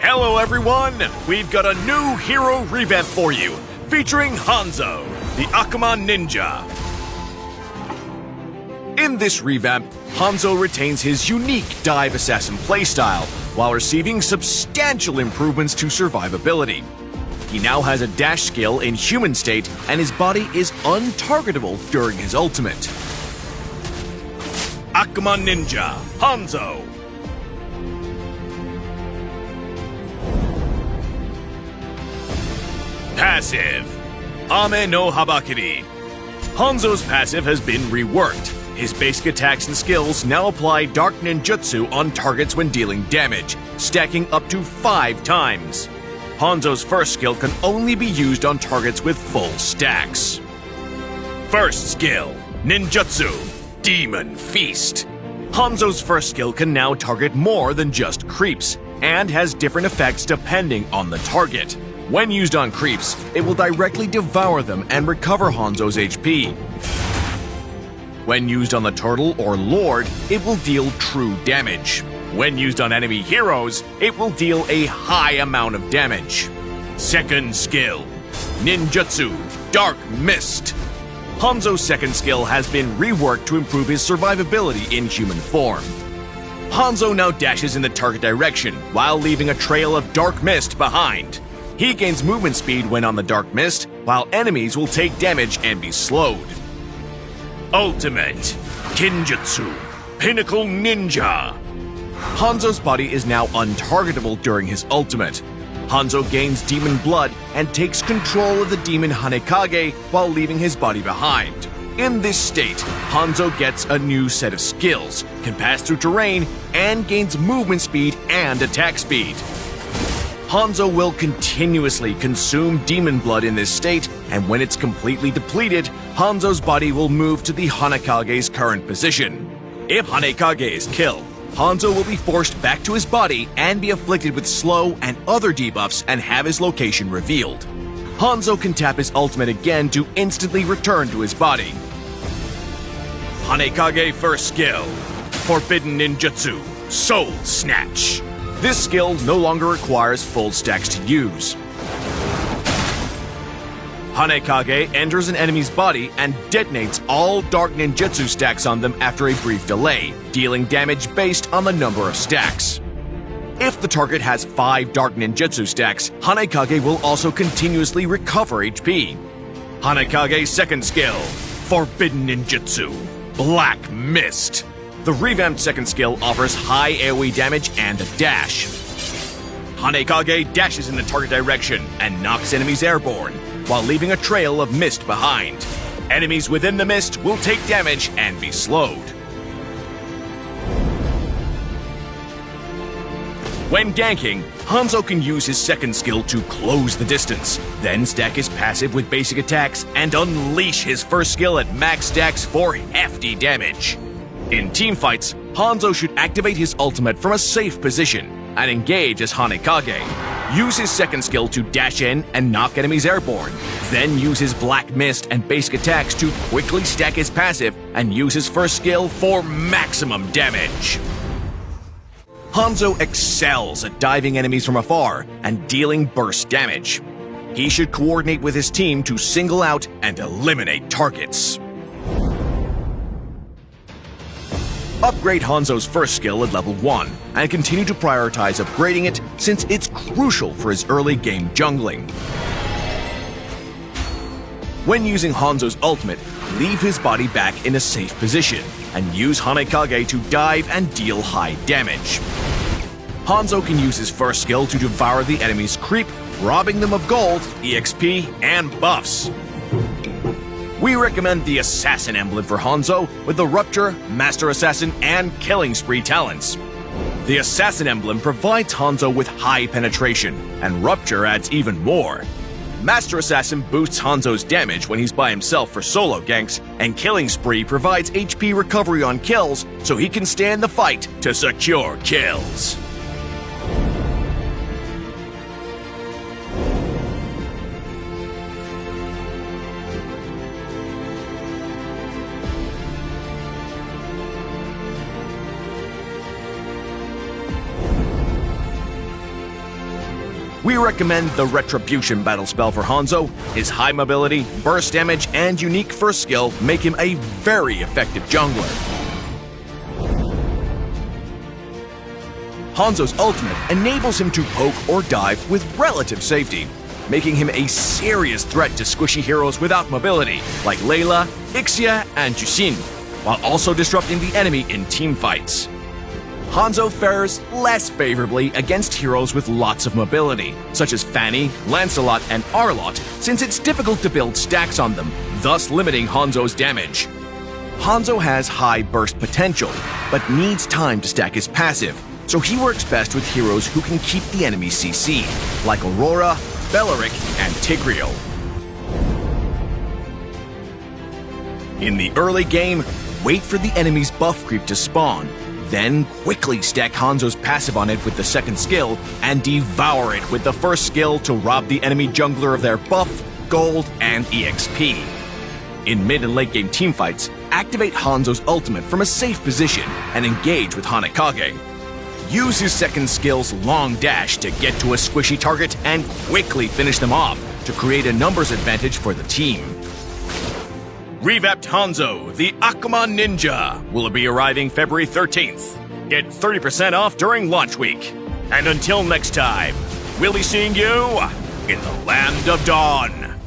Hello everyone! We've got a new hero revamp for you, featuring Hanzo, the Akuma Ninja. In this revamp, Hanzo retains his unique dive assassin playstyle, while receiving substantial improvements to survivability. He now has a dash skill in human state, and his body is untargetable during his ultimate. Akuma Ninja, Hanzo. Passive, Ame no Habakiri. Hanzo's passive has been reworked. His basic attacks and skills now apply Dark Ninjutsu on targets when dealing damage, stacking up to 5 times. Hanzo's first skill can only be used on targets with full stacks. First skill, Ninjutsu, Demon Feast. Hanzo's first skill can now target more than just creeps, and has different effects depending on the target. When used on creeps, it will directly devour them and recover Hanzo's HP. When used on the turtle or lord, it will deal true damage. When used on enemy heroes, it will deal a high amount of damage. Second skill, Ninjutsu, Dark Mist. Hanzo's second skill has been reworked to improve his survivability in human form. Hanzo now dashes in the target direction while leaving a trail of dark mist behind. He gains movement speed when on the dark mist, while enemies will take damage and be slowed. Ultimate, Kinjutsu, Pinnacle Ninja. Hanzo's body is now untargetable during his ultimate. Hanzo gains demon blood and takes control of the demon Hanekage while leaving his body behind. In this state, Hanzo gets a new set of skills, can pass through terrain, and gains movement speed and attack speed. Hanzo will continuously consume demon blood in this state, and when it's completely depleted, Hanzo's body will move to the Hanekage's current position. If Hanekage is killed, Hanzo will be forced back to his body and be afflicted with slow and other debuffs and have his location revealed. Hanzo can tap his ultimate again to instantly return to his body. Hanekage first skill, Forbidden Ninjutsu, Soul Snatch. This skill no longer requires full stacks to use. Hanekage enters an enemy's body and detonates all Dark Ninjutsu stacks on them after a brief delay, dealing damage based on the number of stacks. If the target has 5 Dark Ninjutsu stacks, Hanekage will also continuously recover HP. Hanekage's second skill, Forbidden Ninjutsu, Black Mist. The revamped second skill offers high AoE damage and a dash. Hanekage dashes in the target direction and knocks enemies airborne, while leaving a trail of mist behind. Enemies within the mist will take damage and be slowed. When ganking, Hanzo can use his second skill to close the distance, then stack his passive with basic attacks and unleash his first skill at max stacks for hefty damage. In teamfights, Hanzo should activate his ultimate from a safe position and engage as Hanekage. Use his second skill to dash in and knock enemies airborne, then use his Black Mist and basic attacks to quickly stack his passive and use his first skill for maximum damage. Hanzo excels at diving enemies from afar and dealing burst damage. He should coordinate with his team to single out and eliminate targets. Upgrade Hanzo's first skill at level 1, and continue to prioritize upgrading it since it's crucial for his early game jungling. When using Hanzo's ultimate, leave his body back in a safe position, and use Hanekage to dive and deal high damage. Hanzo can use his first skill to devour the enemy's creep, robbing them of gold, EXP, and buffs. We recommend the Assassin emblem for Hanzo with the Rupture, Master Assassin, and Killing Spree talents. The Assassin emblem provides Hanzo with high penetration, and Rupture adds even more. Master Assassin boosts Hanzo's damage when he's by himself for solo ganks, and Killing Spree provides HP recovery on kills so he can stand the fight to secure kills. We recommend the Retribution battle spell for Hanzo. His high mobility, burst damage, and unique first skill make him a very effective jungler. Hanzo's ultimate enables him to poke or dive with relative safety, making him a serious threat to squishy heroes without mobility, like Layla, Ixia, and Jushin, while also disrupting the enemy in teamfights. Hanzo fares less favorably against heroes with lots of mobility, such as Fanny, Lancelot, and Arlott, since it's difficult to build stacks on them, thus limiting Hanzo's damage. Hanzo has high burst potential, but needs time to stack his passive, so he works best with heroes who can keep the enemy CC, like Aurora, Beleric, and Tigreal. In the early game, wait for the enemy's buff creep to spawn, then quickly stack Hanzo's passive on it with the second skill, and devour it with the first skill to rob the enemy jungler of their buff, gold, and EXP. In mid and late game teamfights, activate Hanzo's ultimate from a safe position and engage with Hanekage. Use his second skill's long dash to get to a squishy target and quickly finish them off to create a numbers advantage for the team. Revamped Hanzo, the Akuma Ninja, will be arriving February 13th. Get 30% off during launch week. And until next time, we'll be seeing you in the Land of Dawn.